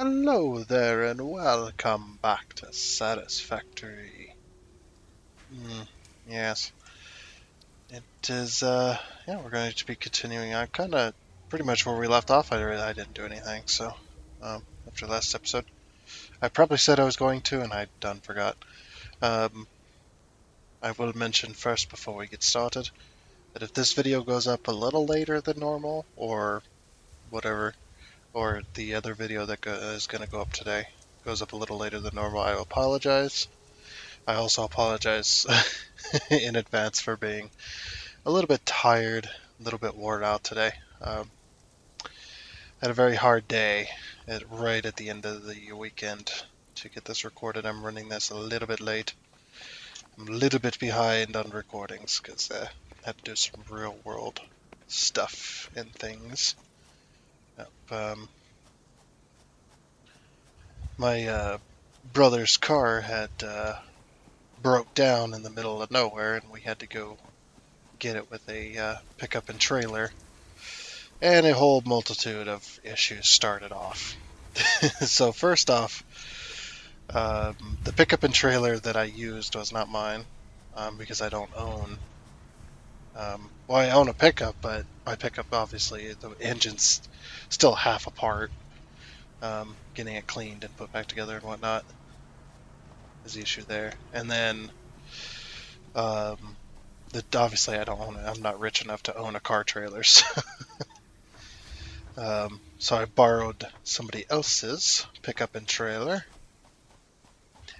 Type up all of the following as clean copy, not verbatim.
Hello there and welcome back to Satisfactory. Mm, yes, it is, yeah, we're going to be continuing on kind of pretty much where we left off. I didn't do anything, so, after last episode. I probably said I was going to and I done forgot. Um, I will mention first before we get started that if this video goes up a little later than normal or whatever, or the other video that is going to go up today goes up a little later than normal, I apologize. I also apologize in advance for being a little bit tired, a little bit worn out today. Had a very hard day right at the end of the weekend to get this recorded. I'm running this a little bit late. I'm a little bit behind on recordings because I had to do some real world stuff and things. Yep, my brother's car had broke down in the middle of nowhere, and we had to go get it with a pickup and trailer, and a whole multitude of issues started off. So first off, the pickup and trailer that I used was not mine, because I don't own. Well, I own a pickup, but my pickup, obviously, the engine's still half apart. Getting it cleaned and put back together and whatnot is the issue there. And then, obviously, I don't own it. I'm not rich enough to own a car trailer, so so I borrowed somebody else's pickup and trailer.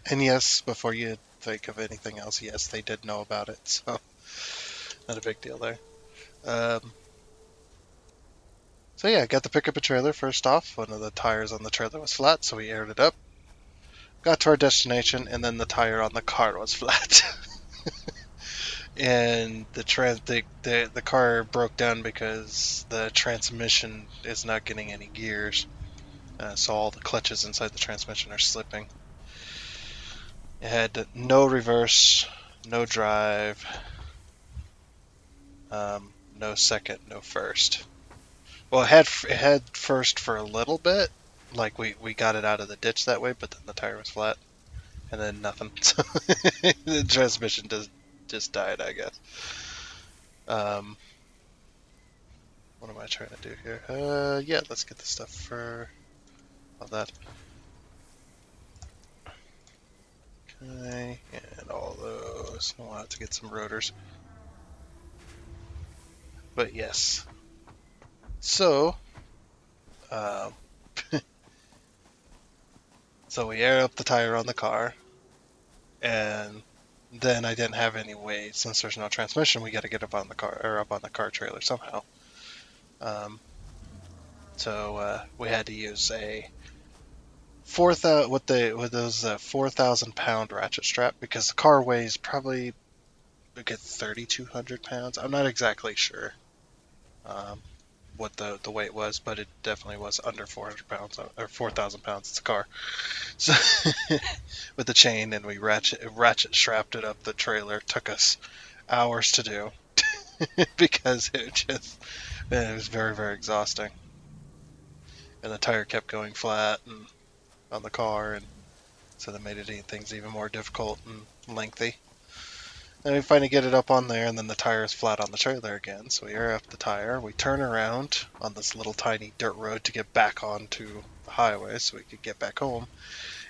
And yes, before you think of anything else, yes, they did know about it, so not a big deal there. Um, so yeah, got the pickup and trailer first off. One of the tires on the trailer was flat, so we aired it up. Got to our destination, and then the tire on the car was flat. And the car broke down because the transmission is not getting any gears. So all the clutches inside the transmission are slipping. It had no reverse, no drive, no second, no first. Well, it had first for a little bit, like we got it out of the ditch that way, but then the tire was flat, and then nothing. So the transmission just died, I guess. Um, what am I trying to do here? Yeah, let's get the stuff for all that. Okay, and all those. I'll have to get some rotors. But yes. So, um, so we air up the tire on the car, and then I didn't have any way, since there's no transmission, we got to get up on the car or up on the car trailer somehow. Um, so we had to use a 4,000 ratchet strap, because the car weighs probably a good 3,200 pounds. I'm not exactly sure what the weight was, but it definitely was under 400 pounds or 4,000 pounds. It's a car. So with the chain, and we ratchet strapped it up the trailer. Took us hours to do because it was very, very exhausting. And the tire kept going flat and on the car, and so that made things even more difficult and lengthy. And we finally get it up on there, and then the tire is flat on the trailer again. So we air up the tire, we turn around on this little tiny dirt road to get back onto the highway so we could get back home,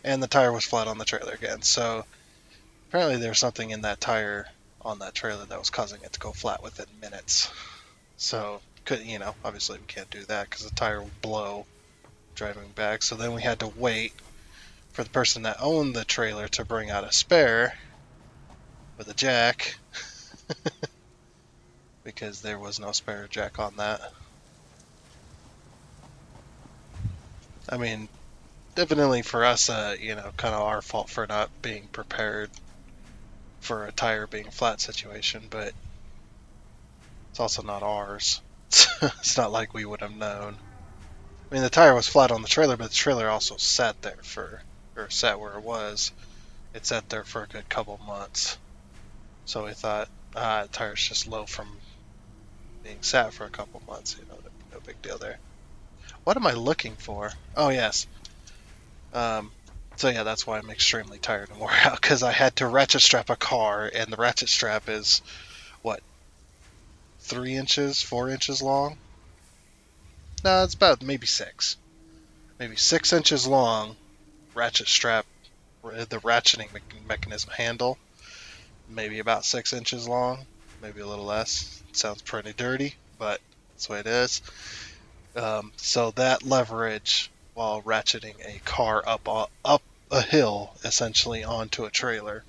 and the tire was flat on the trailer again. So apparently there's something in that tire on that trailer that was causing it to go flat within minutes. So, obviously we can't do that because the tire would blow driving back. So then we had to wait for the person that owned the trailer to bring out a spare with a jack because there was no spare jack on that. I mean, definitely for us, kind of our fault for not being prepared for a tire being flat situation, but it's also not ours. It's not like we would have known. I mean, the tire was flat on the trailer, but the trailer also sat there or sat where it was. It sat there for a good couple months. So we thought, the tire's just low from being sat for a couple months. No big deal there. What am I looking for? Oh, yes. Um, so yeah, that's why I'm extremely tired and wore out, because I had to ratchet strap a car, and the ratchet strap is what, 3 inches, 4 inches long? No, it's about maybe 6 inches long. Ratchet strap, the ratcheting mechanism handle, maybe about 6 inches long, maybe a little less. It sounds pretty dirty, but that's the way it is. So that leverage while ratcheting a car up a hill, essentially onto a trailer.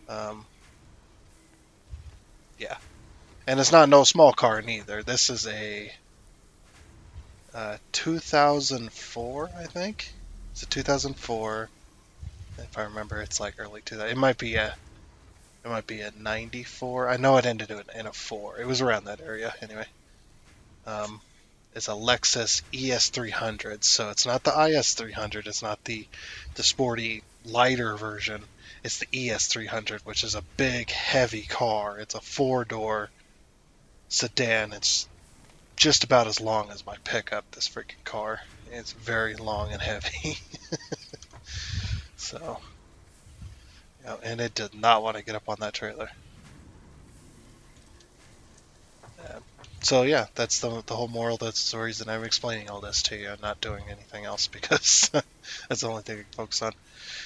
Um, yeah, and it's not no small car neither. This is a 2004, I think. It's a 2004. If I remember, it's like early 2000. It might be a 94. I know it ended in a four. It was around that area anyway. Um, it's a Lexus ES300, so it's not the IS300. It's not the sporty lighter version. It's the ES300, which is a big, heavy car. It's a four-door sedan. It's just about as long as my pickup. This freaking car. It's very long and heavy. So, and it did not want to get up on that trailer. Uh, so yeah, that's the whole moral of the story is that I'm explaining all this to you and not doing anything else because that's the only thing I can focus on.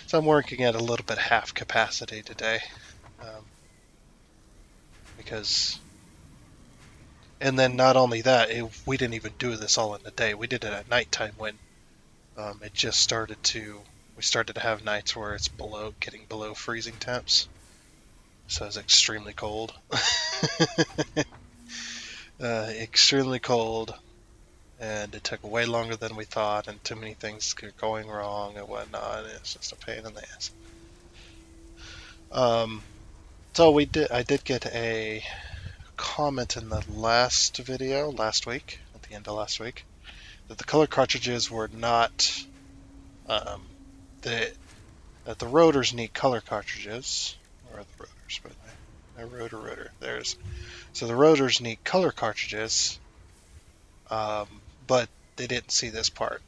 So I'm working at a little bit half capacity today, um, because, and then not only that, we didn't even do this all in the day. We did it at nighttime when it just started to. We started to have nights where it's getting below freezing temps, so it's extremely cold. Extremely cold, and it took way longer than we thought, and too many things going wrong and whatnot. And it's just a pain in the ass. Um, so I did get a comment in the last video last week, at the end of last week, that the color cartridges were not um, the that the rotors need color cartridges, or the rotors, but rotor. There's so the rotors need color cartridges, but they didn't see this part.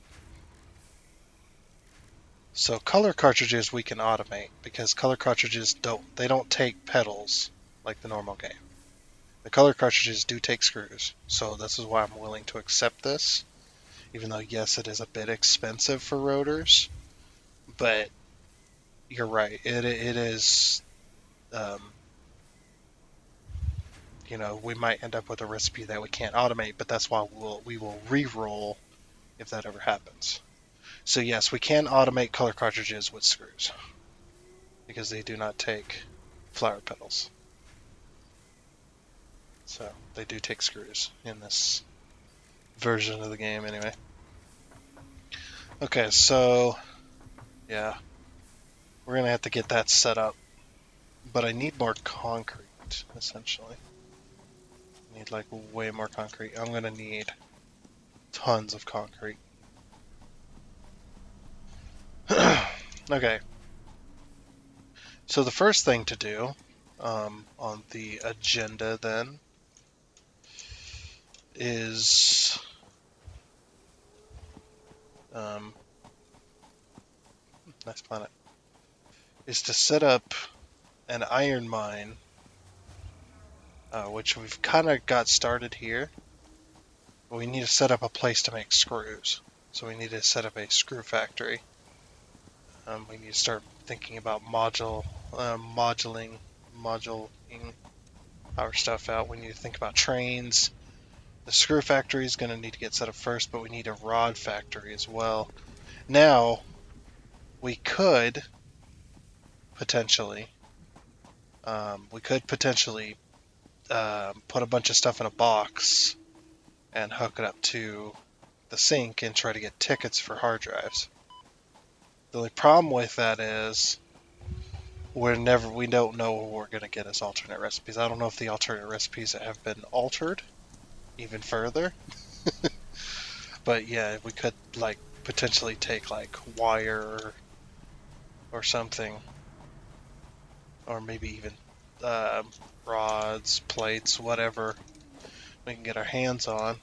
So color cartridges we can automate because color cartridges don't take pedals like the normal game. The color cartridges do take screws, so this is why I'm willing to accept this. Even though yes, it is a bit expensive for rotors, but you're right. It is. Um, we might end up with a recipe that we can't automate, but that's why we will re-roll if that ever happens. So yes, we can automate color cartridges with screws because they do not take flower petals. So they do take screws in this version of the game anyway. Okay, so yeah, we're gonna have to get that set up, but I need more concrete essentially. I need like way more concrete. I'm gonna need tons of concrete. Okay, so the first thing to do on the agenda then is um, nice planet, is to set up an iron mine, which we've kind of got started here. But we need to set up a place to make screws. So we need to set up a screw factory. We need to start thinking about moduling our stuff out. We need to think about trains. The screw factory is going to need to get set up first, but we need a rod factory as well. Now, we could potentially, put a bunch of stuff in a box and hook it up to the sink and try to get tickets for hard drives. The only problem with that is we don't know what we're going to get as alternate recipes. I don't know if the alternate recipes have been altered even further. But yeah, we could like potentially take like wire or something, or maybe even rods, plates, whatever we can get our hands on.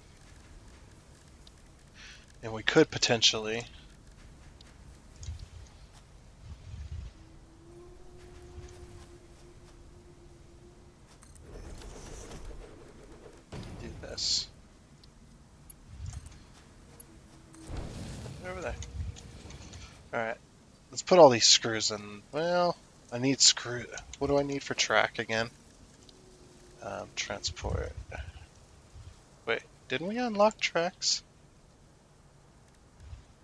And we could potentially over there. Alright. Let's put all these screws in. Well, I need screw. What do I need for track again? Transport. Wait, didn't we unlock tracks?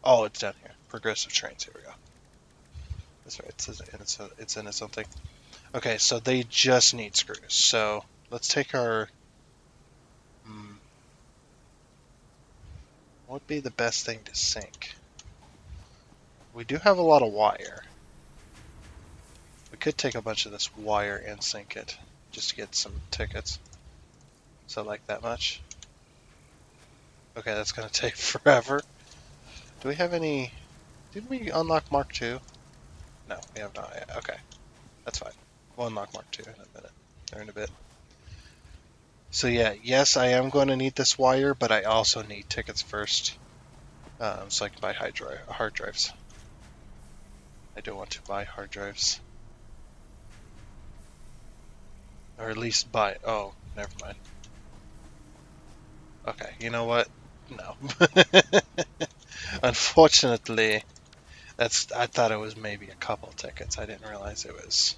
Oh, it's down here. Progressive trains. Here we go. That's right. It's in its own thing. Okay, so they just need screws. So let's take our. What would be the best thing to sink? We do have a lot of wire. We could take a bunch of this wire and sink it, just to get some tickets. So like that much. Okay, that's gonna take forever. Do we have any? Didn't we unlock Mark II? No, we have not yet. Okay, that's fine. We'll unlock Mark II in a minute, or in a bit. So yeah, yes, I am going to need this wire, but I also need tickets first, so I can buy hard drives. I do want to buy hard drives, or at least buy. Oh, never mind. Okay, you know what? No. Unfortunately, I thought it was maybe a couple tickets. I didn't realize it was.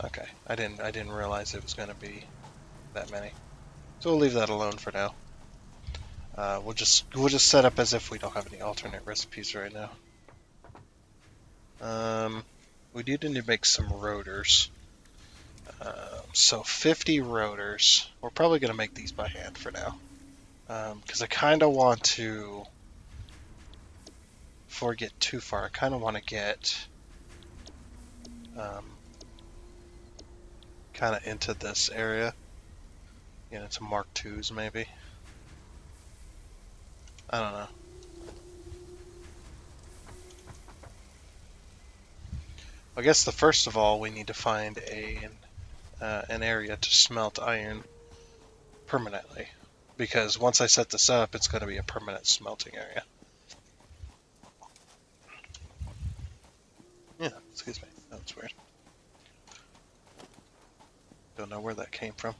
Okay, I didn't realize it was going to be that many. So we'll leave that alone for now. We'll just set up as if we don't have any alternate recipes right now. We do need to make some rotors. So 50 rotors. We're probably going to make these by hand for now. Because I kind of want to, before I get too far, I kind of want to get kind of into this area. You know, to Mark IIs maybe. I don't know. I guess first of all we need to find an area to smelt iron permanently, because once I set this up, it's going to be a permanent smelting area. Yeah, excuse me. That's weird. Don't know where that came from.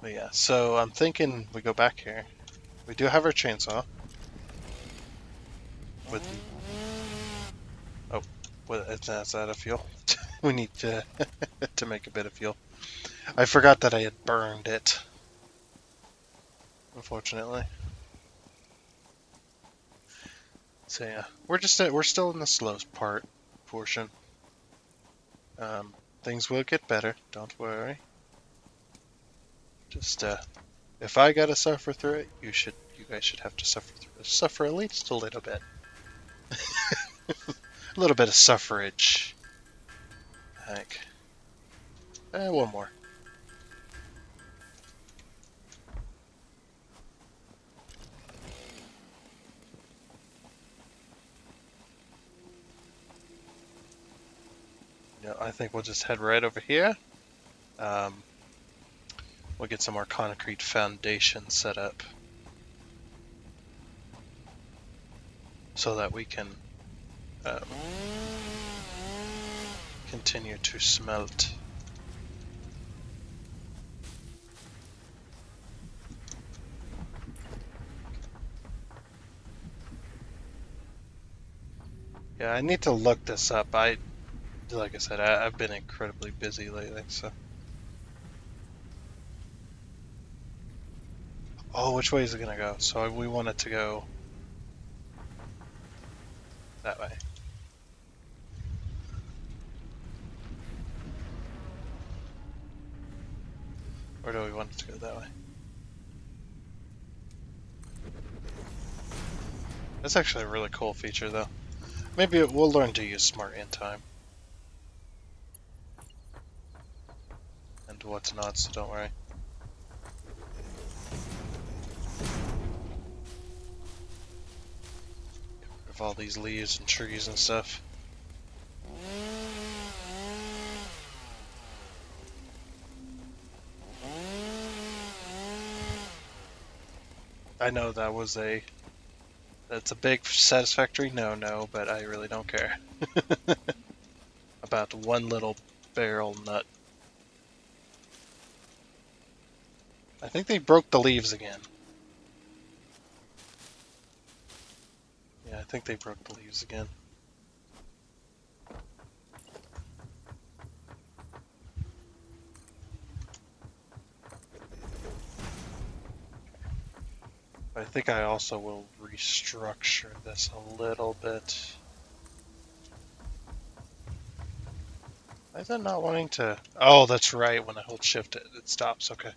But yeah, so I'm thinking we go back here. We do have our chainsaw. Is that a fuel? We need to to make a bit of fuel. I forgot that I had burned it. Unfortunately. So yeah, we're still in the slow portion. Things will get better. Don't worry. Just if I gotta suffer through it, you guys should have to suffer through it. Suffer at least a little bit. A little bit of suffrage. Heck. One more. Yeah, I think we'll just head right over here. We'll get some more concrete foundation set up so that we can continue to smelt. Yeah, I need to look this up. Like I said, I've been incredibly busy lately, so. Oh, which way is it gonna go? So we want it to go that way. Or do we want it to go that way? That's actually a really cool feature, though. Maybe we'll learn to use smart in time. And what's not, so don't worry. Get rid of all these leaves and trees and stuff. I know that's a big Satisfactory no, but I really don't care. About one little barrel nut. I think they broke the leaves again. think they broke the leaves again. I think I also will restructure this a little bit. Why is it not wanting to? Oh, that's right. When I hold shift, it stops. Okay.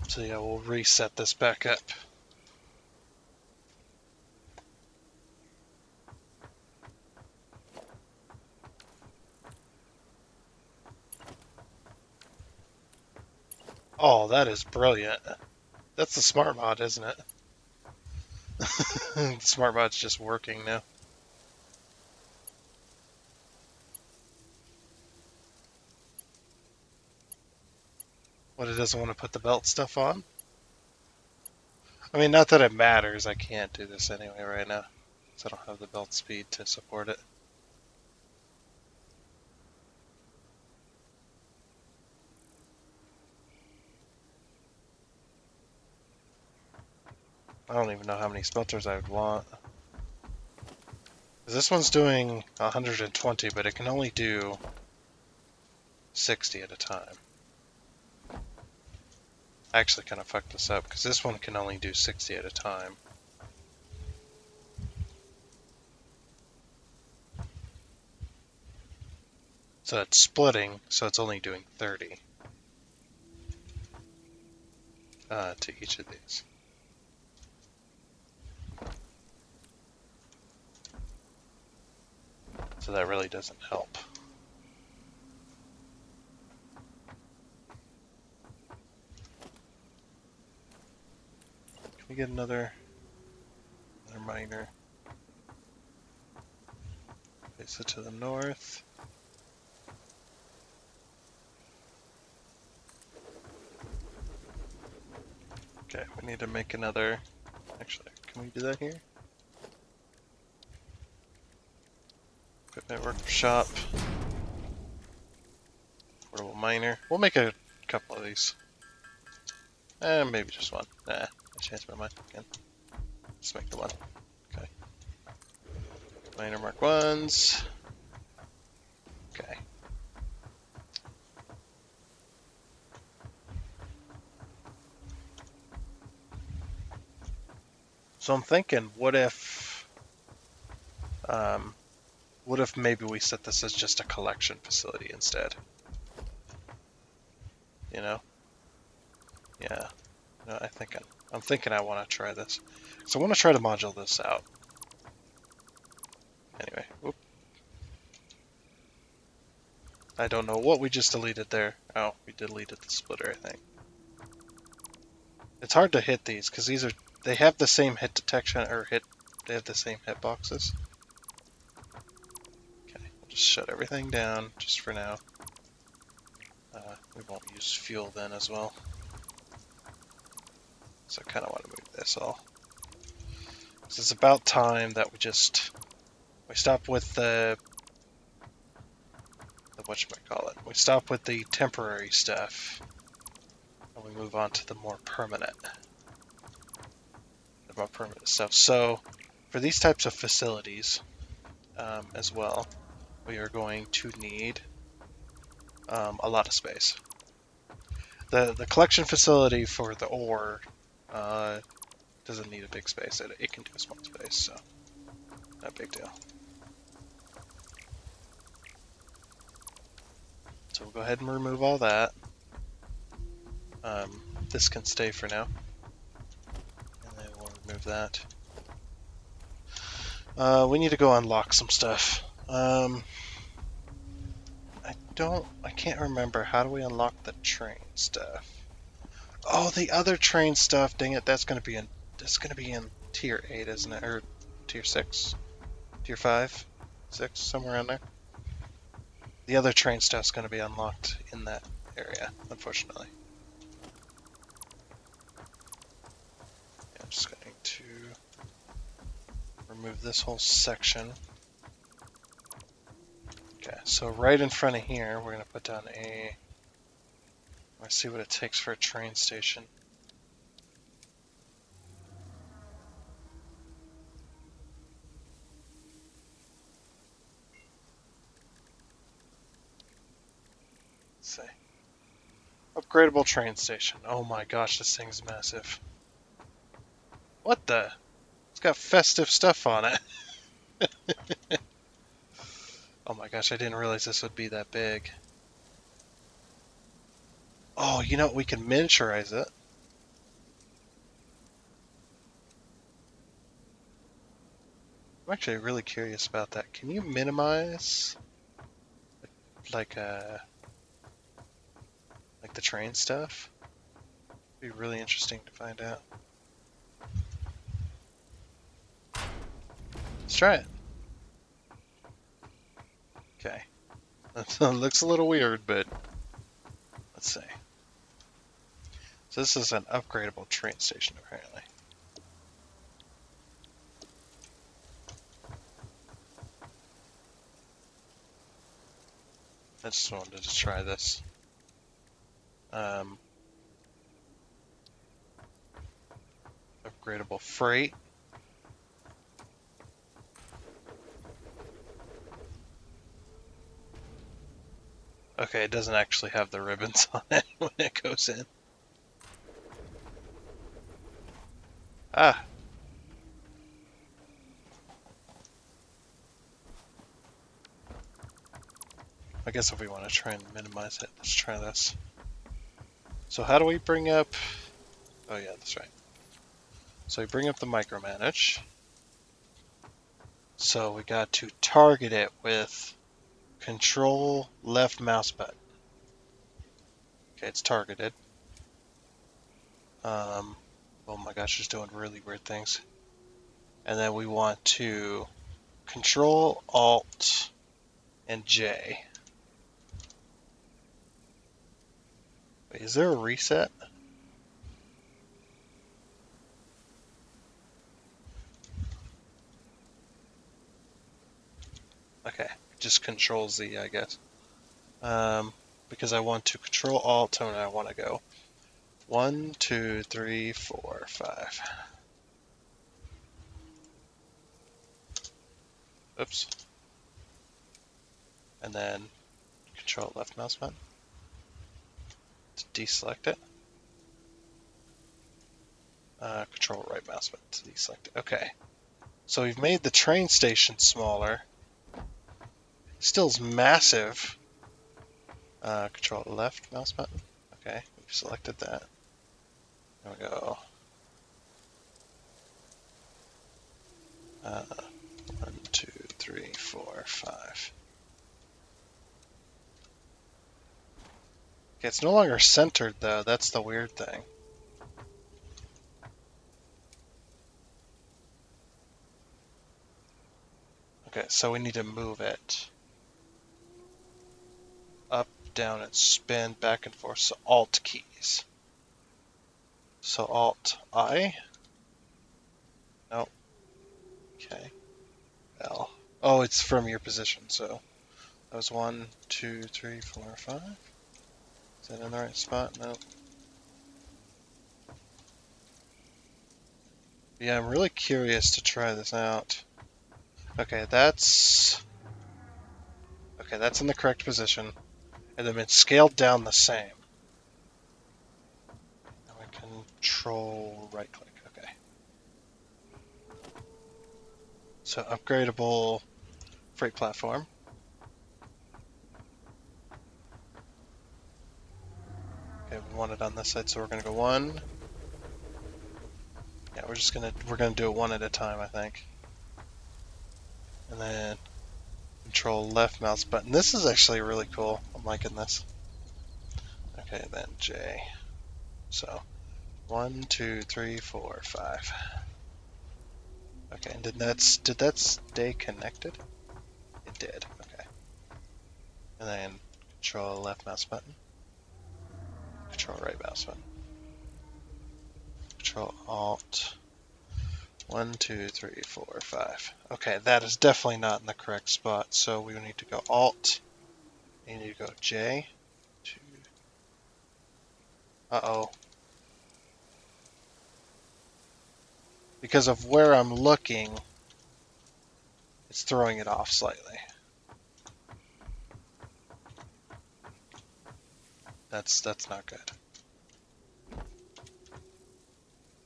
So yeah, we'll reset this back up. Oh, that is brilliant. That's the smart mod, isn't it? The smart mod's just working now. What, it doesn't want to put the belt stuff on? I mean, not that it matters. I can't do this anyway right now, because I don't have the belt speed to support it. I don't even know how many smelters I would want. This one's doing 120, but it can only do 60 at a time. I actually kind of fucked this up, because this one can only do 60 at a time. So it's splitting, so it's only doing 30 to each of these. So that really doesn't help. Can we get another miner? Place it to the north. Okay, we need to make another. Actually, can we do that here? Equipment workshop. Portable miner. We'll make a couple of these. Maybe just one. Nah, I changed my mind again. Just make the one. Okay. Miner Mark 1s. Okay. So I'm thinking, what if maybe we set this as just a collection facility instead? You know? Yeah. No, I'm thinking I want to try this. So I want to try to module this out. Anyway, whoop. I don't know what we just deleted there. Oh, we deleted the splitter, I think. It's hard to hit these because they have the same hit detection they have the same hitboxes. Okay, we'll just shut everything down just for now. We won't use fuel then as well. So I kind of want to move this all. So it's about time that we stop with the whatchamacallit. We stop with the temporary stuff and we move on to the more permanent stuff. So for these types of facilities as well, we are going to need a lot of space. The collection facility for the ore doesn't need a big space. It can do a small space, so not a big deal. So we'll go ahead and remove all that. This can stay for now. And then we'll remove that. We need to go unlock some stuff. I can't remember. How do we unlock the train stuff? Oh, the other train stuff. Dang it! That's gonna be in tier 8, isn't it? Or tier 6, tier 5, 6, somewhere around there. The other train stuff's gonna be unlocked in that area, unfortunately. I'm just going to remove this whole section. Okay, so right in front of here, we're going to put down a Let's see what it takes for a train station. Let's see. Upgradable train station. Oh my gosh, this thing's massive. What the? It's got festive stuff on it. Oh my gosh, I didn't realize this would be that big. Oh, you know what? We can miniaturize it. I'm actually really curious about that. Can you minimize like like the train stuff? It'd be really interesting to find out. Let's try it. Okay. That looks a little weird, but let's see. So this is an upgradable train station, apparently. I just wanted to try this. Upgradable freight. Okay, it doesn't actually have the ribbons on it when it goes in. Ah. I guess if we want to try and minimize it, let's try this. So how do we bring up... Oh yeah, that's right. So we bring up the micromanage. So we got to target it with control left mouse button. Okay, it's targeted. Oh my gosh, it's doing really weird things. And then we want to control alt and J. Wait, is there a reset? Okay, just control Z, I guess. Because I want to control alt and I want to go 1, 2, 3, 4, 5. Oops. And then control left mouse button to deselect it. Control right mouse button to deselect it. Okay. So we've made the train station smaller. Still's massive. Control left mouse button. Okay, we've selected that. There we go. 1, 2, 3, 4, 5. Okay, it's no longer centered though. That's the weird thing. Okay, so we need to move it up, down, and spin back and forth. So Alt keys. So Alt I. Nope. Okay. L. Oh, it's from your position. So that was 1, 2, 3, 4, 5. Is that in the right spot? Nope. Yeah, I'm really curious to try this out. Okay, that's in the correct position, and then it's scaled down the same. And we control right click. Okay. So upgradable freight platform. Okay, we want it on this side, so we're gonna go 1. Yeah, we're gonna do it one at a time, I think. And then control left mouse button. This is actually really cool. I'm liking this. Okay, then J. So 1, 2, 3, 4, 5. Okay, and did that stay connected? It did. Okay. And then control left mouse button. Control right mouse button. Control alt. 1, 2, 3, 4, 5. Okay, that is definitely not in the correct spot. So we need to go alt. You need to go J. 2. Uh-oh. Because of where I'm looking, it's throwing it off slightly. That's not good.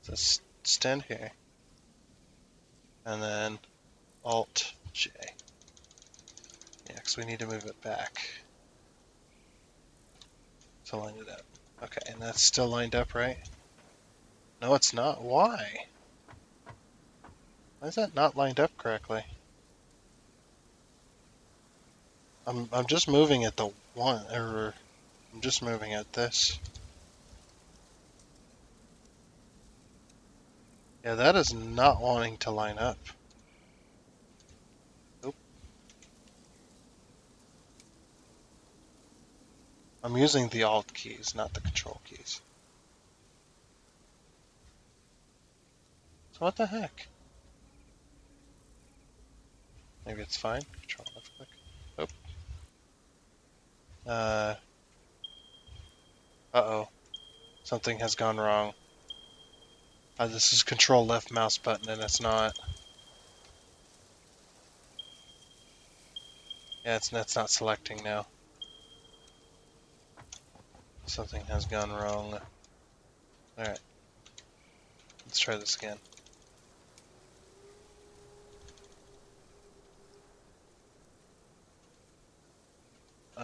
Just stand here. And then Alt J. Yeah, because we need to move it back to line it up. Okay, and that's still lined up, right? No, it's not. Why? Why is that not lined up correctly? I'm just moving at the one, or I'm just moving at this. Yeah, that is not wanting to line up. Nope. I'm using the Alt keys, not the Control keys. So what the heck? Maybe it's fine. Control left click. Oh. Uh-oh. Something has gone wrong. This is Control left mouse button and it's not. Yeah, it's not selecting now. Something has gone wrong. Alright. Let's try this again.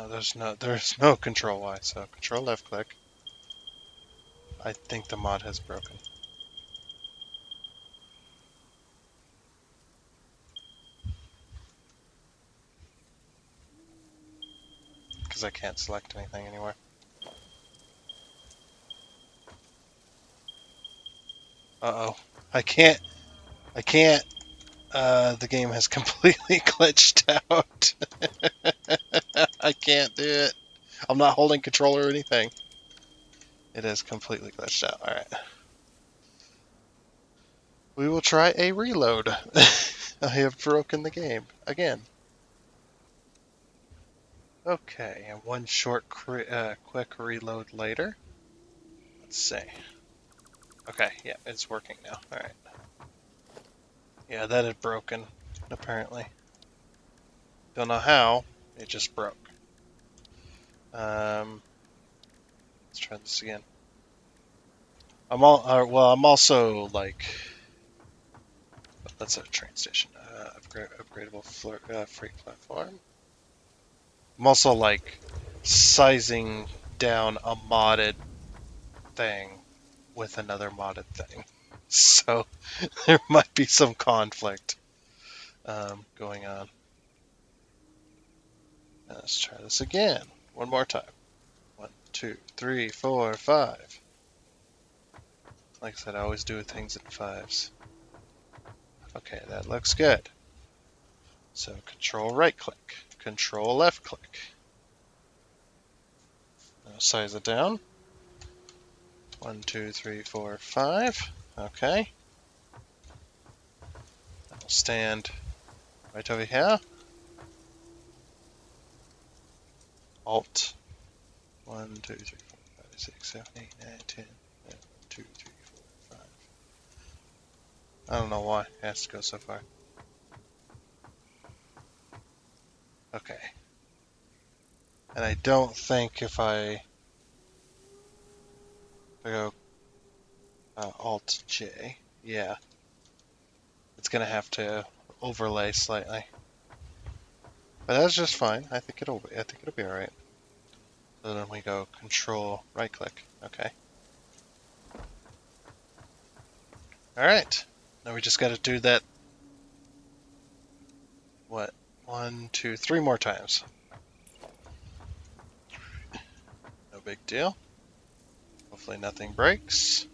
There's no Control Y, so Control left click. I think the mod has broken. Because I can't select anything anywhere. Uh-oh. I can't. The game has completely glitched out. I can't do it. I'm not holding control or anything. It has completely glitched out. Alright. We will try a reload. I have broken the game again. Okay, and one short quick reload later. Let's see. Okay, yeah, it's working now. Alright. Yeah, that had broken, apparently. Don't know how, it just broke. Let's try this again. I'm also like, that's a train station. Upgradable freight platform. I'm also like sizing down a modded thing with another modded thing, so there might be some conflict going on. Let's try this again. One more time. 1, 2, 3, 4, 5. Like I said, I always do things in fives. Okay, that looks good. So Control right click, Control left click. Now size it down. 1, 2, 3, 4, 5. Okay. I'll stand right over here. Alt. 1, 2, 3, 4, 5, 6, 7, 8, 9, 10. 1, 2, 3, 4, 5. I don't know why it has to go so far. Okay. And I don't think if I go Alt J, yeah, it's gonna have to overlay slightly. But that's just fine. I think it'll be alright. So then we go Control right click. Okay. Alright. Now we just gotta do that, what? 1, 2, 3 more times. No big deal. Hopefully nothing breaks.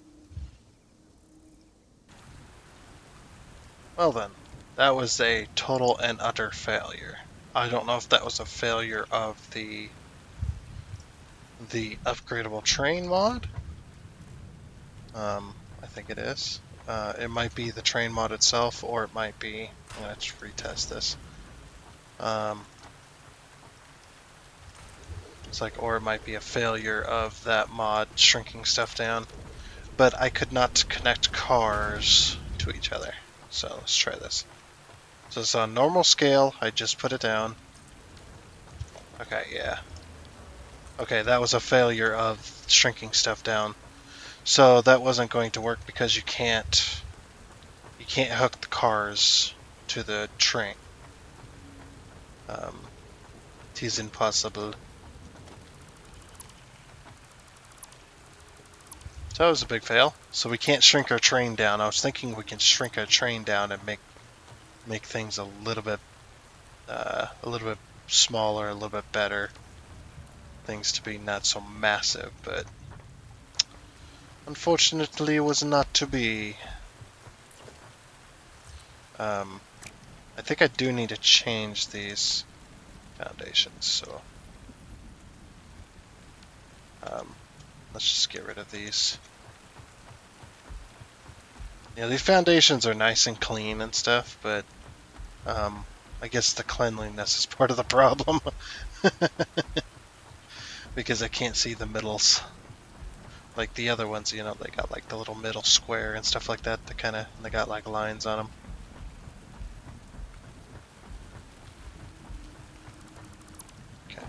Well then, that was a total and utter failure. I don't know if that was a failure of the upgradable train mod. I think it is. It might be the train mod itself, or it might be. Let's retest this. It's like, or it might be a failure of that mod shrinking stuff down. But I could not connect cars to each other. So let's try this. So it's on normal scale. I just put it down. Okay, yeah. Okay, that was a failure of shrinking stuff down. So that wasn't going to work because you can't hook the cars to the train. It is impossible. So that was a big fail. So we can't shrink our train down. I was thinking we can shrink our train down and make things a little bit smaller, a little bit better. Things to be not so massive, but unfortunately it was not to be. I think I do need to change these foundations, so let's just get rid of these. Yeah, these foundations are nice and clean and stuff, but I guess the cleanliness is part of the problem because I can't see the middles. Like the other ones, you know, they got like the little middle square and stuff like that. They got like lines on them. Okay.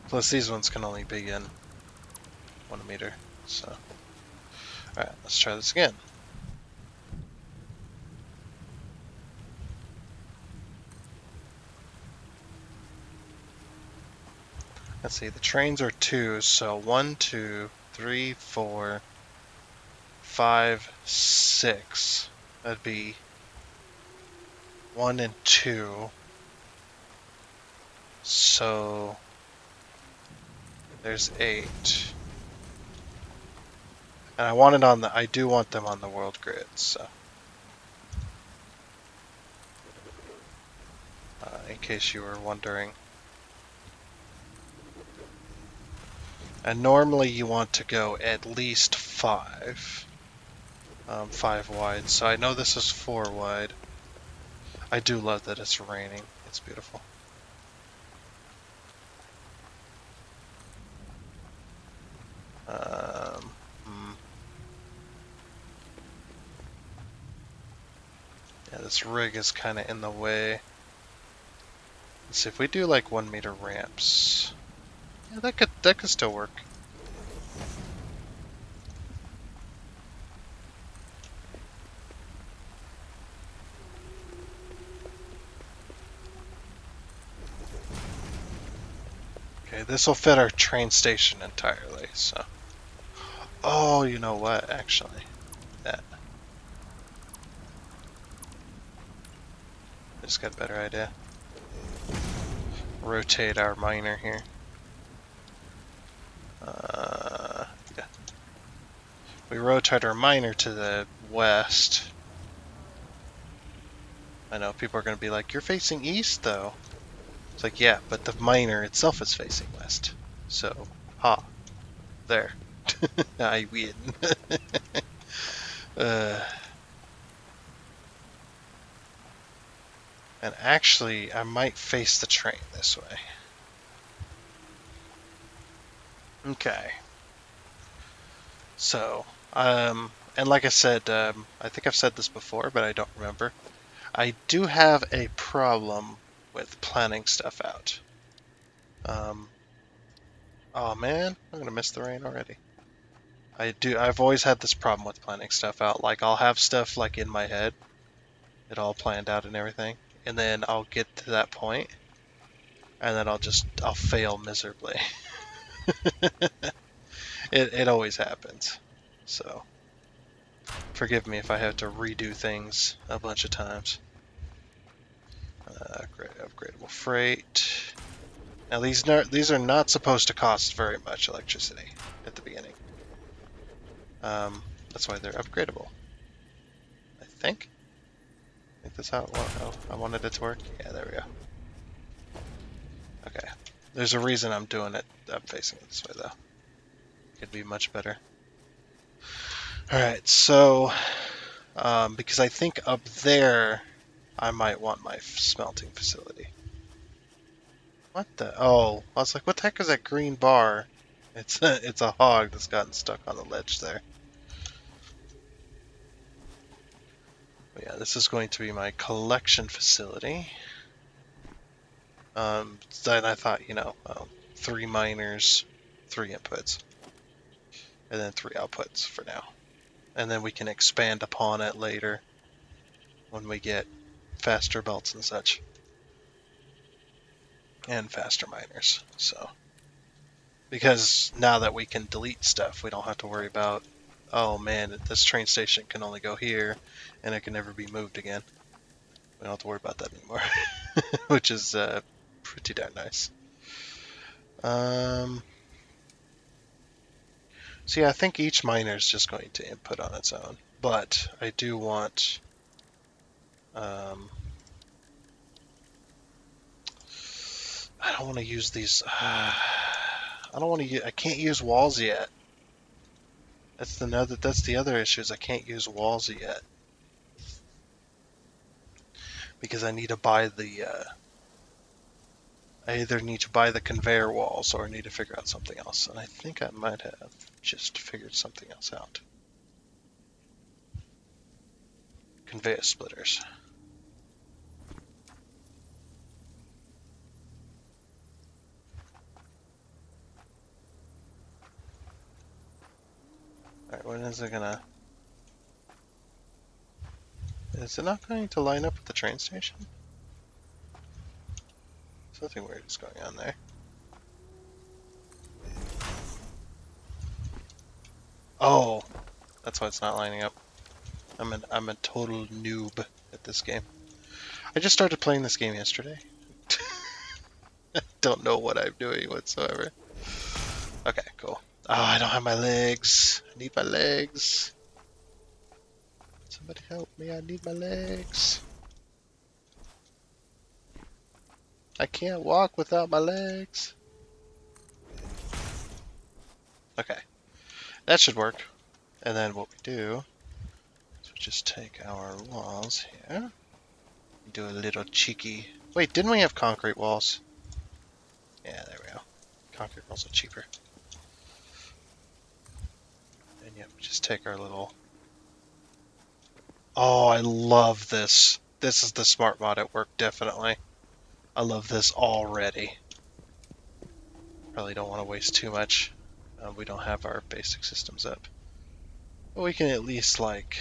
Plus these ones can only be in 1 meter, so. Alright, let's try this again. Let's see, the trains are 2, so 1, 2, 3, 4, 5, 6. That'd be 1 and 2. So there's 8. And I do want them on the world grid, so. In case you were wondering. And normally you want to go at least 5. 5 wide. So I know this is 4 wide. I do love that it's raining. It's beautiful. Yeah, this rig is kind of in the way. Let's see if we do like 1 meter ramps. Yeah, that could still work. Okay, this will fit our train station entirely, so. Oh, you know what, actually. That. I just got a better idea. Rotate our miner here. Yeah. We rotate our miner to the west. I know people are going to be like, you're facing east though. It's like, yeah, but the miner itself is facing west. So, there. I win. And actually, I might face the train this way. Okay. So, and like I said, I think I've said this before, but I don't remember. I do have a problem with planning stuff out. Oh man, I'm gonna miss the rain already. I've always had this problem with planning stuff out. Like, I'll have stuff like in my head, it all planned out and everything, and then I'll get to that point, and then I'll fail miserably. It always happens. So, forgive me if I have to redo things a bunch of times. Upgradable freight. Now these are not supposed to cost very much electricity at the beginning. That's why they're upgradable. I think that's how I wanted it to work. Yeah, there we go. Okay. There's a reason I'm doing it. I'm facing it this way though. Could be much better. Alright, so because I think up there I might want my smelting facility. What the? Oh, I was like, what the heck is that green bar? It's a hog that's gotten stuck on the ledge there. But yeah, this is going to be my collection facility. Then I thought, 3 miners, 3 inputs, and then 3 outputs for now. And then we can expand upon it later when we get faster belts and such. And faster miners. So, because now that we can delete stuff, we don't have to worry about, oh man, this train station can only go here and it can never be moved again. We don't have to worry about that anymore, which is pretty darn nice. So yeah, I think each miner is just going to input on its own, but I do want I don't want to use these. I don't want to. I can't use walls yet. That's the other issue is I can't use walls yet because I need to buy the. I either need to buy the conveyor walls or I need to figure out something else, and I think I might have just figured something else out. Conveyor splitters. Alright, when is it gonna... Is it not going to line up with the train station? Something weird is going on there. Oh! That's why it's not lining up. I'm a total noob at this game. I just started playing this game yesterday. Don't know what I'm doing whatsoever. Okay, cool. Oh, I don't have my legs. I need my legs. Somebody help me, I need my legs. I can't walk without my legs. Okay, that should work. And then what we do is we just take our walls here. Do a little cheeky... Wait, didn't we have concrete walls? Yeah, there we go. Concrete walls are cheaper. And yeah, we just take our little... Oh, I love this. This is the smart mod at work, definitely. I love this already. Probably don't want to waste too much. We don't have our basic systems up. But we can at least, like...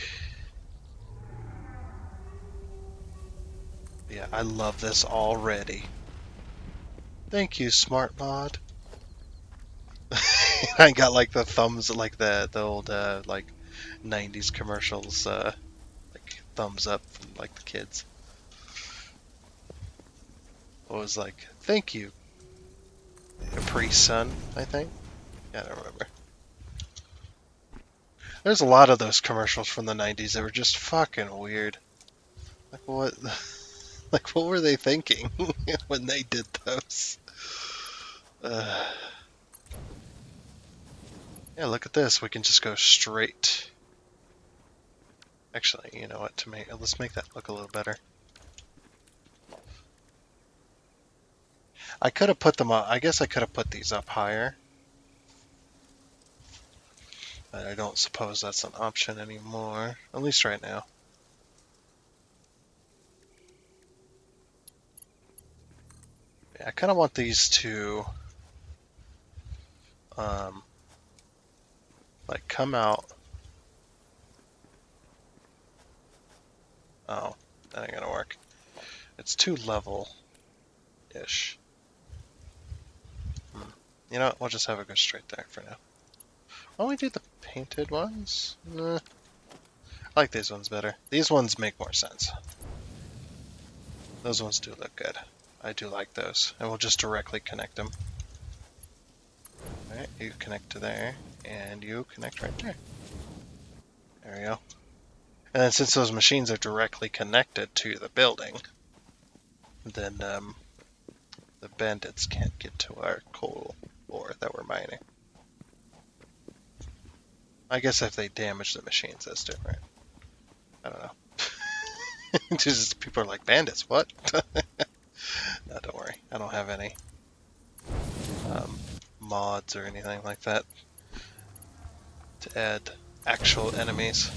Yeah, I love this already. Thank you, smart mod. I got like the thumbs, like the old like 90s commercials, like thumbs up from like the kids. It was like, thank you, Capri Sun, I think. Yeah, I don't remember. There's a lot of those commercials from the 90s that were just fucking weird. Like what? Like what were they thinking when they did those? Yeah, look at this. We can just go straight. Actually, you know what? Let's make that look a little better. I could have put them up. I guess I could have put these up higher. But I don't suppose that's an option anymore. At least right now. Yeah, I kind of want these to like come out. Oh, that ain't gonna work. It's too level-ish. You know what? We'll just have it go straight there for now. Why don't we do the painted ones? Nah. I like these ones better. These ones make more sense. Those ones do look good. I do like those. And we'll just directly connect them. Alright, you connect to there, and you connect right there. There we go. And then since those machines are directly connected to the building, then the bandits can't get to our coal ore that we're mining. I guess if they damage the machines, that's different. I don't know. Just people are like, bandits, what? No, don't worry. I don't have any. mods or anything like that to add actual enemies.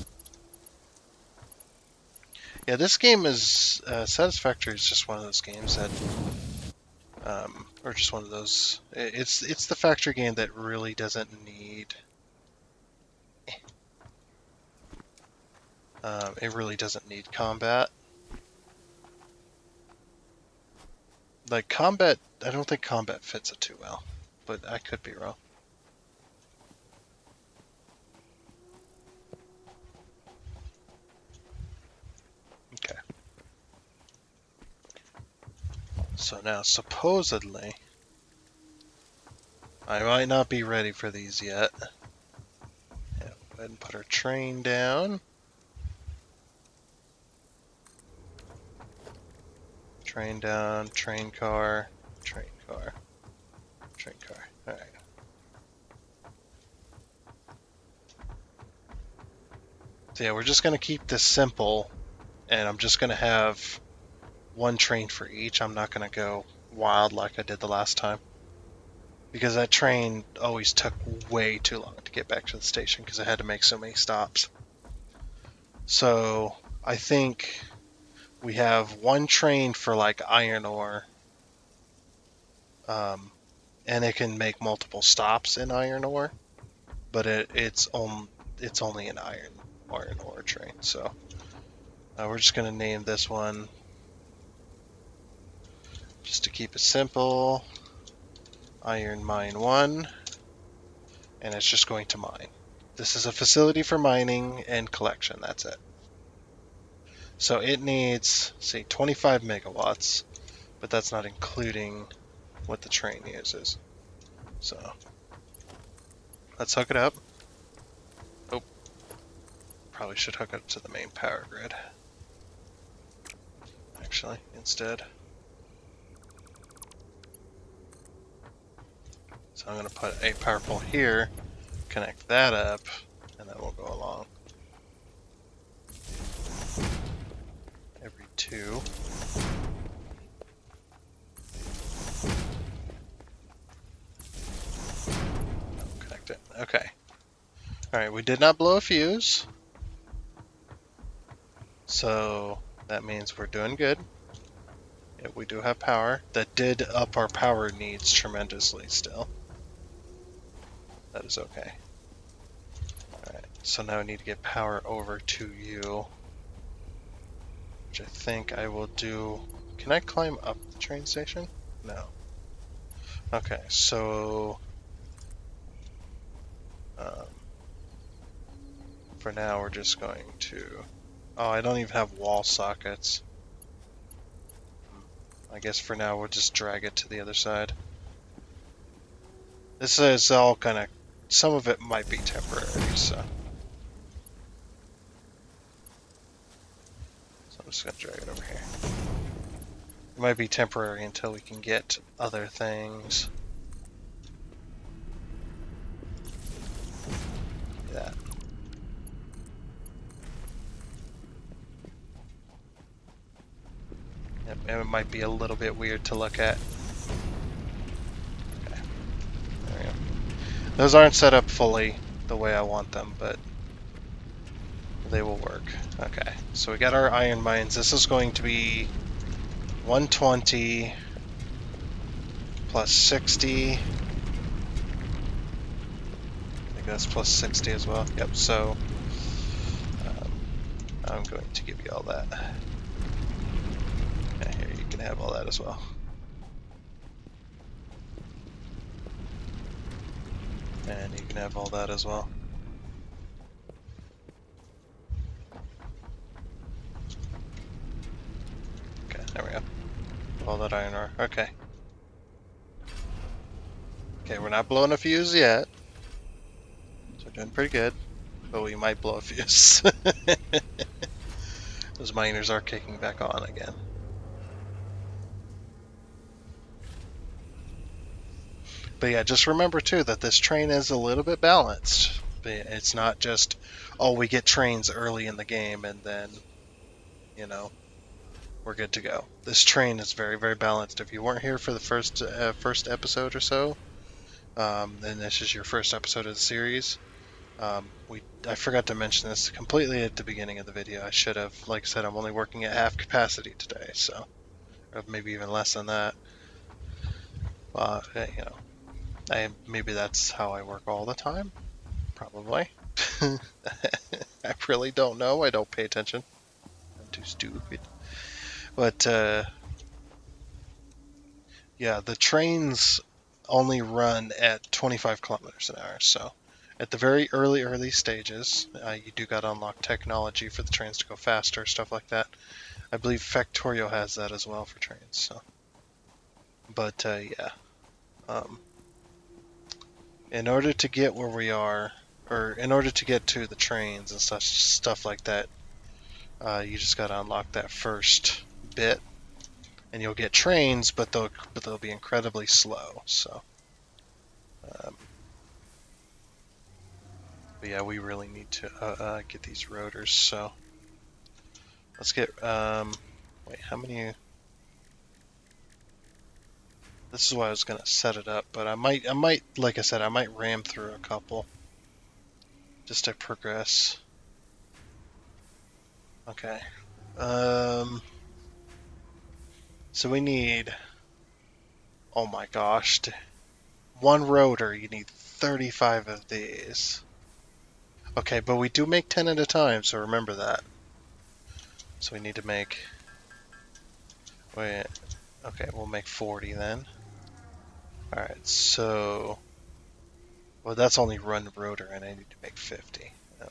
Yeah, this game is Satisfactory is just one of those games that, or just one of those. It's the factory game that really doesn't need. It really doesn't need combat. Like combat, I don't think combat fits it too well, but I could be wrong. Okay. So now, supposedly, I might not be ready for these yet. Yeah, go ahead and put our train down. Train down, train car, train car, train car. Alright. So yeah, we're just going to keep this simple, and I'm just going to have one train for each. I'm not going to go wild like I did the last time, because that train always took way too long to get back to the station because I had to make so many stops. So I think we have one train for like iron ore, and it can make multiple stops in iron ore, but it's only an iron ore train. So we're just going to name this one, just to keep it simple, Iron Mine 1, and it's just going to mine. This is a facility for mining and collection, that's it. So it needs, say, 25 megawatts, but that's not including what the train uses. So let's hook it up. Oh, probably should hook it up to the main power grid, actually, instead. So I'm going to put a power pole here, connect that up, and then we'll go along. Every 2. Connect it. Okay. Alright, we did not blow a fuse. So that means we're doing good. Yeah, we do have power. That did up our power needs tremendously still. That is okay. Alright, so now I need to get power over to you, which I think I will do. Can I climb up the train station? No. Okay, so for now we're just going to... Oh, I don't even have wall sockets. I guess for now we'll just drag it to the other side. This is all kind of... Some of it might be temporary, so... I'm just going to drag it over here. It might be temporary until we can get other things. That. Yep, and it might be a little bit weird to look at. Okay. There we go. Those aren't set up fully the way I want them, but they will work. Okay, so we got our iron mines. This is going to be 120 plus 60. I think that's plus 60 as well. Yep, so I'm going to give you all that. Yeah, here, you can have all that as well. And you can have all that as well. Okay, there we go. All that iron ore. Okay. Okay, we're not blowing a fuse yet. So we're doing pretty good. But we might blow a fuse. Those miners are kicking back on again. But yeah, just remember too that this train is a little bit balanced. It's not just, oh, we get trains early in the game and then, you know, we're good to go. This train is very, very balanced. If you weren't here for the first episode or so, and this is your first episode of the series. I forgot to mention this completely at the beginning of the video. I should have. Like I said, I'm only working at half capacity today, so or maybe even less than that. You know, maybe that's how I work all the time. Probably. I really don't know. I don't pay attention. I'm too stupid. But yeah, the trains only run at 25 kilometers an hour. So at the very early stages, you do got to unlock technology for the trains to go faster, stuff like that. I believe Factorio has that as well for trains. So, but yeah, um, in order to get where we are, or in order to get to the trains and stuff like that, you just got to unlock that first bit, and you'll get trains, but they'll be incredibly slow. So, um, but yeah, we really need to get these rotors. So let's get. Wait, how many? This is why I was gonna set it up, but I might, like I said, I might ram through a couple just to progress. Okay. Um. So we need. Oh my gosh, one rotor. You need 35 of these. Okay, but we do make 10 at a time, so remember that. So we need to make. Wait. Okay, we'll make 40 then. All right. So. Well, that's only run rotor, and I need to make 50. Oh.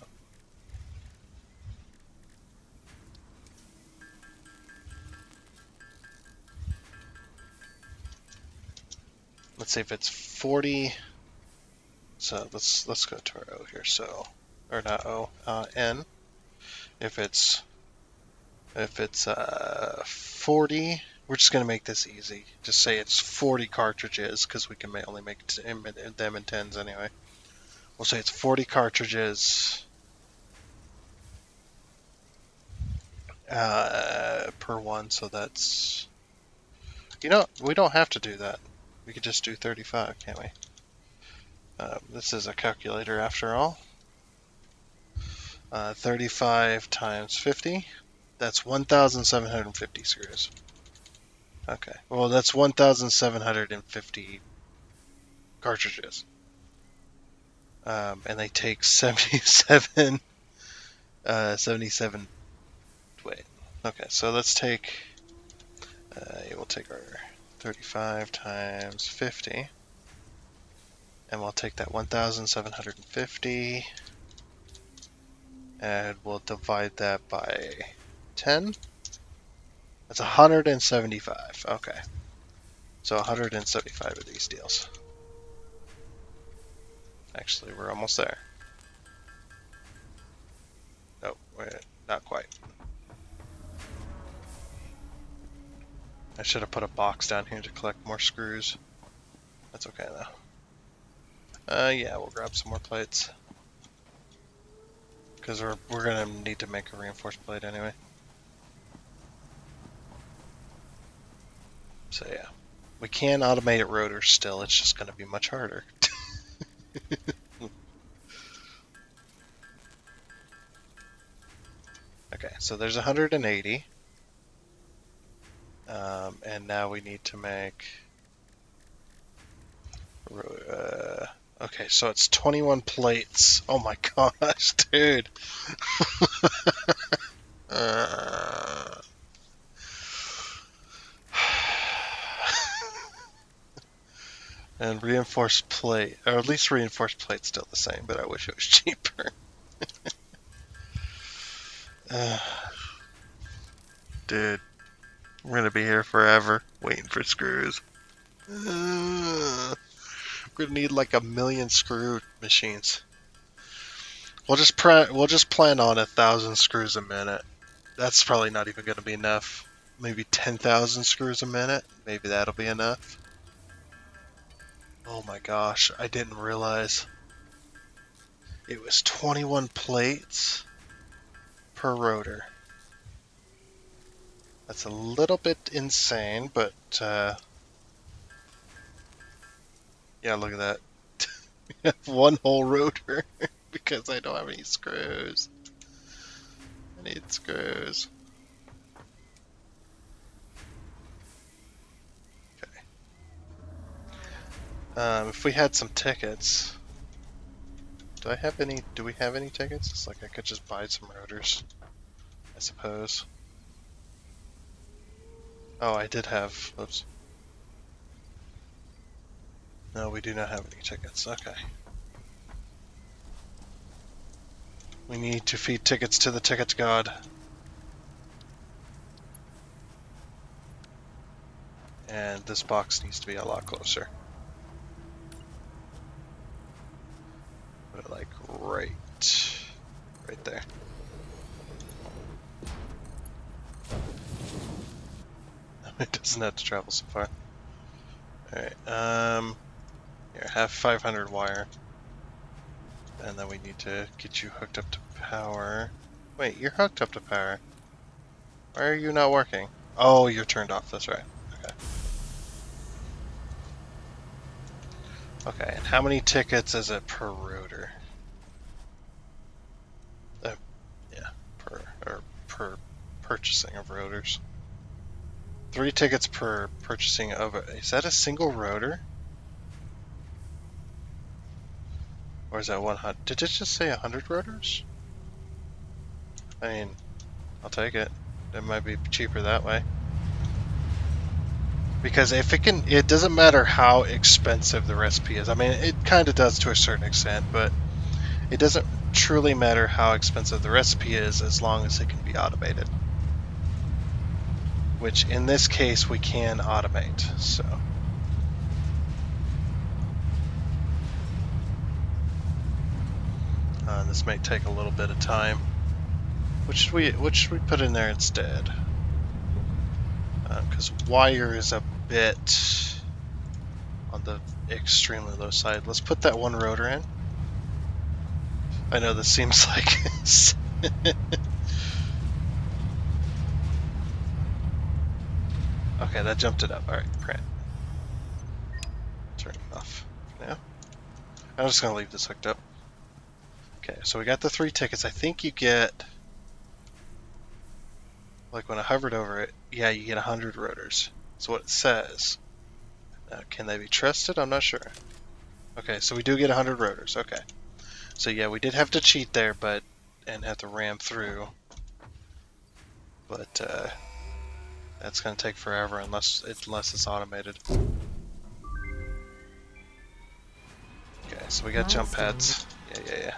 Let's see if it's 40. So let's go to our O here. So, or not O, N. If it's 40, we're just gonna make this easy. Just say it's 40 cartridges because we can only make them in tens anyway. We'll say it's 40 cartridges per one. So that's, we don't have to do that. We could just do 35, can't we? This is a calculator after all. 35 times 50. That's 1,750 screws. Okay. Well, that's 1,750 cartridges. And they take 77. 77. Wait. Okay, so let's take. We'll take our 35 times 50. And we'll take that 1,750. And we'll divide that by 10. That's 175. Okay. So 175 of these deals. Actually, we're almost there. No, not quite. I should have put a box down here to collect more screws. That's okay though. Yeah, we'll grab some more plates. Because we're gonna need to make a reinforced plate anyway. So yeah. We can automate rotors still, it's just gonna be much harder. Okay, so there's 180. And now we need to make... okay, so it's 21 plates. Oh my gosh, dude. And reinforced plate, or at least reinforced plate's still the same, but I wish it was cheaper. Dude, we're gonna be here forever waiting for screws. We're gonna need like 1,000,000 screw machines. We'll just plan on 1,000 screws a minute. That's probably not even gonna be enough. Maybe 10,000 screws a minute. Maybe that'll be enough. Oh my gosh, I didn't realize it was 21 plates per rotor. That's a little bit insane, but yeah, look at that. have one whole rotor because I don't have any screws. I need screws. If we had some tickets, do we have any tickets? It's like I could just buy some rotors, I suppose. Oh, I did have, oops. No, we do not have any tickets, okay. We need to feed tickets to the ticket god. And this box needs to be a lot closer. Put it like right there. It doesn't have to travel so far. Alright, here, have 500 wire. And then we need to get you hooked up to power. Wait, you're hooked up to power. Why are you not working? Oh, you're turned off, that's right. Okay. Okay, and how many tickets is it per rotor? Yeah, per purchasing of rotors. 3 tickets per purchasing of it. Is that a single rotor? Or is that 100? Did it just say 100 rotors? I mean, I'll take it. It might be cheaper that way. Because if it can, it doesn't matter how expensive the recipe is. I mean, it kind of does to a certain extent, but it doesn't truly matter how expensive the recipe is as long as it can be automated. Which in this case we can automate, so. This may take a little bit of time. What should we put in there instead? Because wire is a bit on the extremely low side. Let's put that one rotor in. I know this seems like okay, that jumped it up. Alright, print. Turn it off now. I'm just gonna leave this hooked up. Okay, so we got the 3 tickets. I think you get, like when I hovered over it, yeah, you get 100 rotors. That's what it says. Now, can they be trusted? I'm not sure. Okay, so we do get 100 rotors. Okay. So yeah, we did have to cheat there, and have to ram through. But that's gonna take forever unless it's automated. Okay, so we got jump pads. Yeah.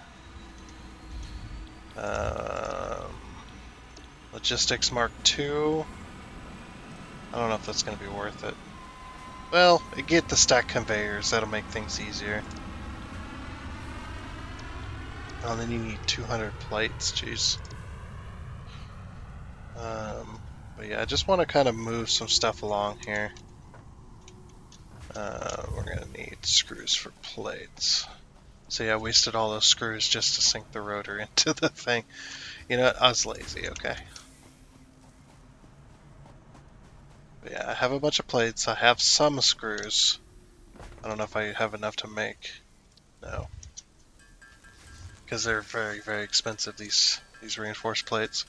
Logistics Mark II. I don't know if that's gonna be worth it. Well, get the stack conveyors. That'll make things easier. Oh, and then you need 200 plates. Jeez. But yeah, I just want to kind of move some stuff along here. We're gonna need screws for plates. So yeah, I wasted all those screws just to sink the rotor into the thing. You know what? I was lazy, okay. But yeah, I have a bunch of plates. I have some screws. I don't know if I have enough to make. No. Because they're very, very expensive, these reinforced plates.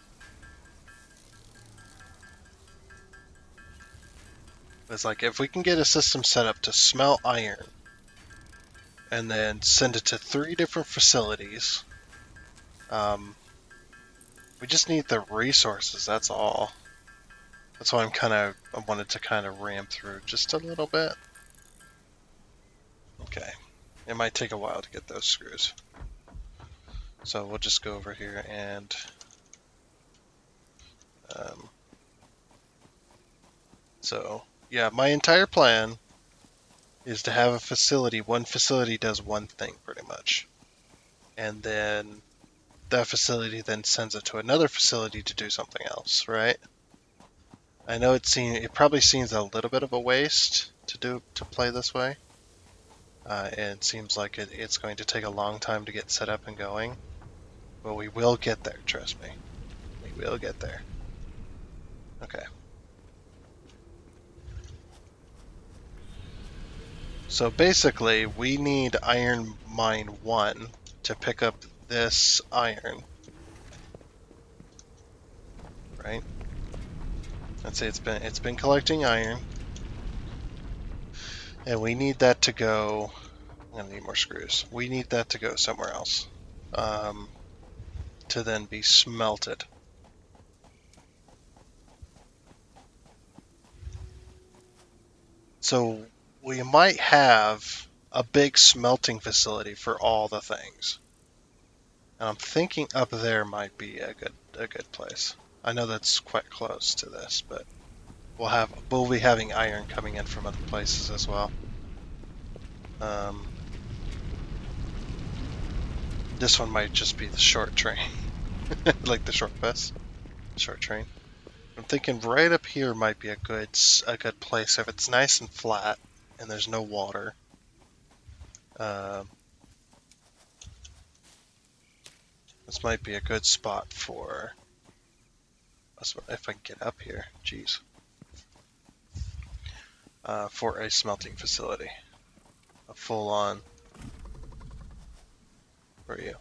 It's like, if we can get a system set up to smelt iron, and then send it to 3 different facilities, we just need the resources, that's all. That's why I wanted to kind of ram through just a little bit. Okay. It might take a while to get those screws. So we'll just go over here and so yeah, my entire plan is to have a facility. One facility does one thing pretty much. And then that facility then sends it to another facility to do something else, right? I know it probably seems a little bit of a waste to play this way. And it seems like it's going to take a long time to get set up and going. But we will get there, trust me. We will get there. Okay. So basically, we need iron mine 1 to pick up this iron, right? Let's say it's been collecting iron, and we need that to go. I'm gonna need more screws. We need that to go somewhere else, um, to then be smelted. So we might have a big smelting facility for all the things. And I'm thinking up there might be a good place. I know that's quite close to this, but we'll be having iron coming in from other places as well. This one might just be the short train, like the short bus, short train. I'm thinking right up here might be a good place if it's nice and flat and there's no water. This might be a good spot for if I can get up here. Jeez. For a smelting facility, a full-on. Where are you?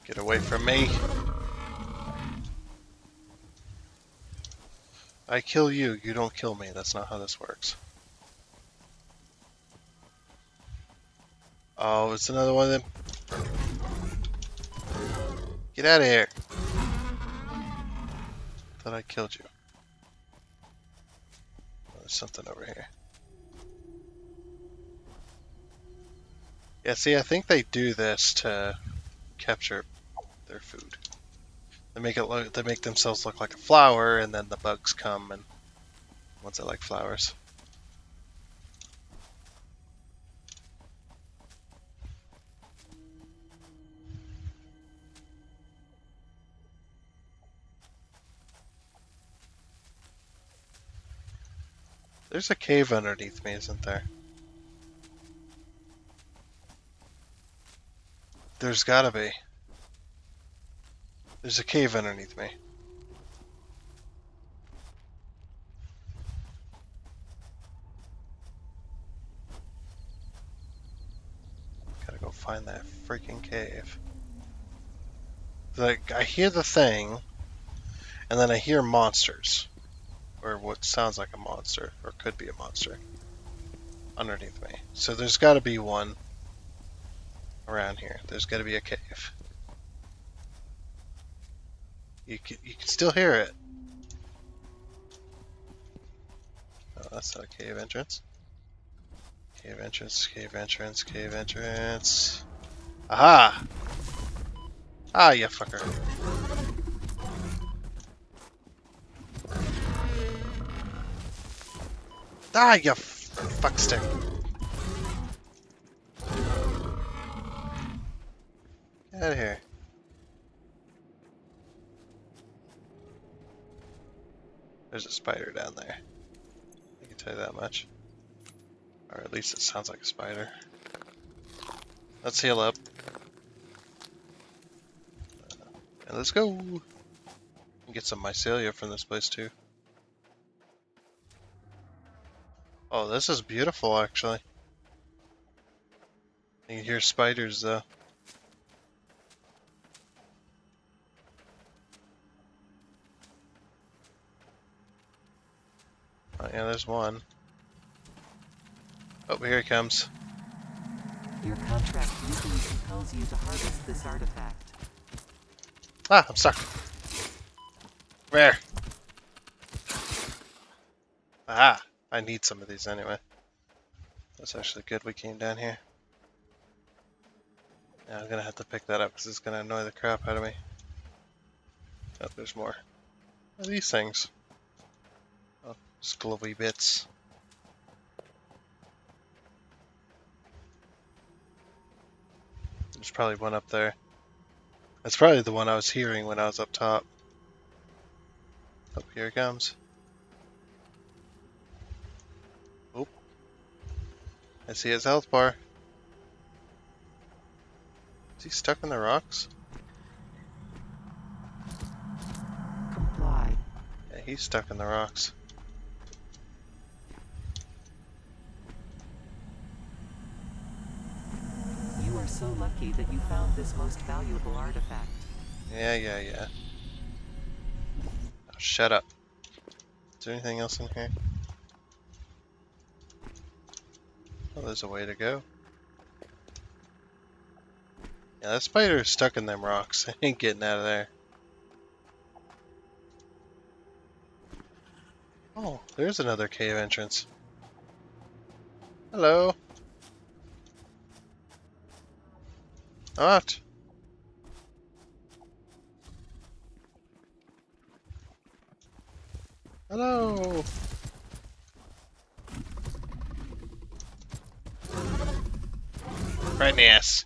Get away from me! I kill you, you don't kill me. That's not how this works. Oh, it's another one of them. Get out of here! Thought I killed you. Oh, there's something over here. Yeah, see, I think they do this to capture their food. They make themselves look like a flower, and then the bugs come and once they like flowers. There's a cave underneath me, isn't there? There's gotta be. There's a cave underneath me. Gotta go find that freaking cave. Like, I hear the thing, and then I hear monsters. Or what sounds like a monster, or could be a monster, underneath me. So there's gotta be one around here. There's gotta be a cave. You can still hear it. Oh, that's not a cave entrance. Cave entrance, cave entrance, cave entrance. Aha! Ah, you fucker. Ah, you fuckstick. Get out of here. There's a spider down there. I can tell you that much. Or at least it sounds like a spider. Let's heal up. And let's go. Get some mycelia from this place too. Oh, this is beautiful actually. You can hear spiders though. Oh yeah, there's one. Oh, here he comes. Your contract legally compels you to harvest this artifact. Ah, I'm stuck. Where? Aha! I need some of these anyway. That's actually good we came down here. Yeah, I'm gonna have to pick that up because it's gonna annoy the crap out of me. Oh, there's more. What are these things? Oh, just glowy bits. There's probably one up there. That's probably the one I was hearing when I was up top. Oh, here it comes. Oop. I see his health bar. Is he stuck in the rocks? Comply. Yeah, he's stuck in the rocks. are so lucky that you found this most valuable artifact. Yeah. Oh, shut up. Is there anything else in here? Oh, there's a way to go. Yeah, that spider is stuck in them rocks. I ain't getting out of there. Oh, there's another cave entrance. Hello. What? Hello. Right in the ass.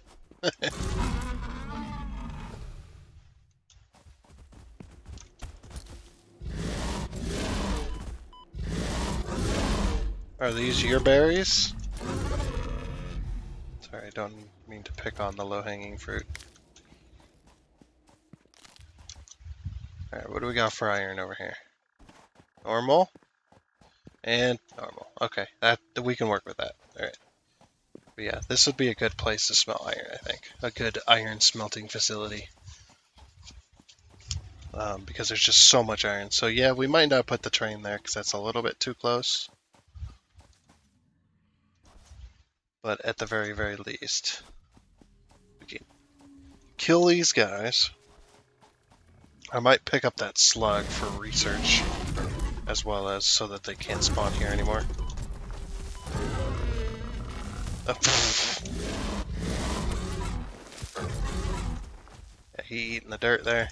Are these your berries? Sorry, I don't mean to pick on the low-hanging fruit. Alright, what do we got for iron over here? Normal? And normal. Okay, that we can work with that. Alright. But yeah, this would be a good place to smelt iron, I think. A good iron smelting facility. Because there's just so much iron. So yeah, we might not put the train there because that's a little bit too close. But at the very, very least, we can kill these guys. I might pick up that slug for research, as well as so that they can't spawn here anymore. Yeah, he eating the dirt there.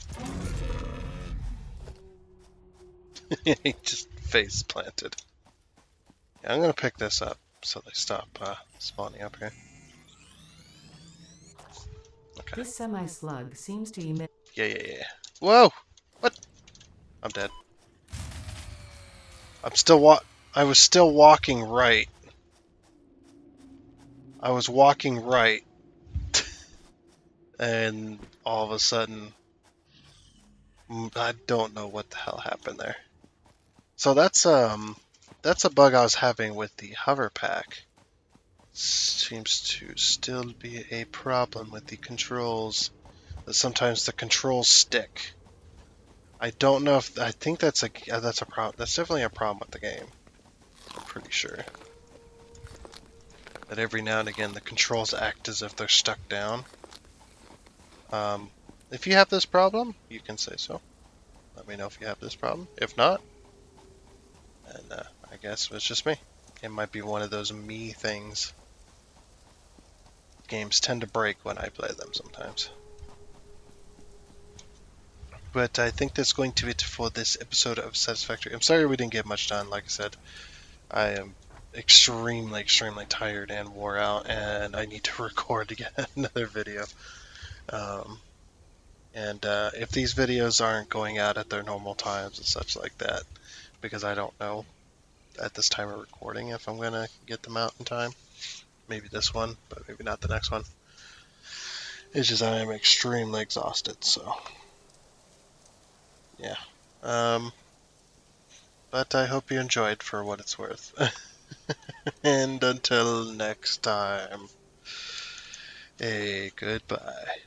He just face planted. Yeah, I'm gonna pick this up so they stop spawning up here. Okay. This semi-slug seems to emit. Yeah. Whoa! What? I'm dead. I was still walking right. I was walking right, and all of a sudden, I don't know what the hell happened there. So that's a bug I was having with the hover pack. Seems to still be a problem with the controls. That sometimes the controls stick. I don't know if I think that's a problem. That's definitely a problem with the game. I'm pretty sure that every now and again the controls act as if they're stuck down. If you have this problem, you can say so. Let me know if you have this problem. If not, then I guess it's just me. It might be one of those me things. Games tend to break when I play them sometimes. But I think that's going to be it for this episode of Satisfactory. I'm sorry we didn't get much done. Like I said, I am extremely tired and wore out, and I need to record again another video. And if these videos aren't going out at their normal times and such like that, because I don't know at this time of recording if I'm going to get them out in time. Maybe this one, but maybe not the next one. It's just I am extremely exhausted, so yeah. But I hope you enjoyed for what it's worth. And until next time, a goodbye.